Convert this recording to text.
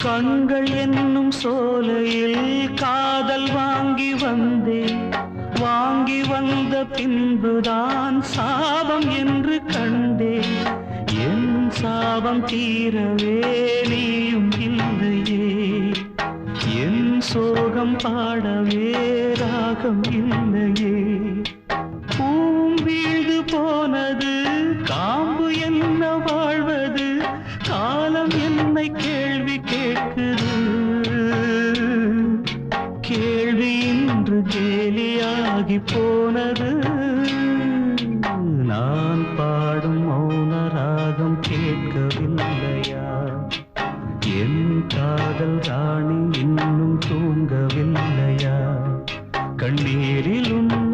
கண்கள் என்னும் சோலையில் காதல் வாங்கி வந்தேன். வாங்கி வந்த பின்புதான் சாபம் என்று கண்டேன். என் சாபம் தீரவே நீயும் இல்லையே. என் சோகம் பாடவே ராகம் இல்லையே. பூவும் வீழ்ந்து போனது, காம்பு என்ன வாழ்வது, காலம் என்னை கேள்வி கேட்குது. கேள்வி இன்று கேலியாகி போனது. நான் பாடும் மௌன ராகம் கேட்கவில்லையா? என் காதல் ராணி இன்னும் தூங்கவில்லையா? கண்ணீரில் உன்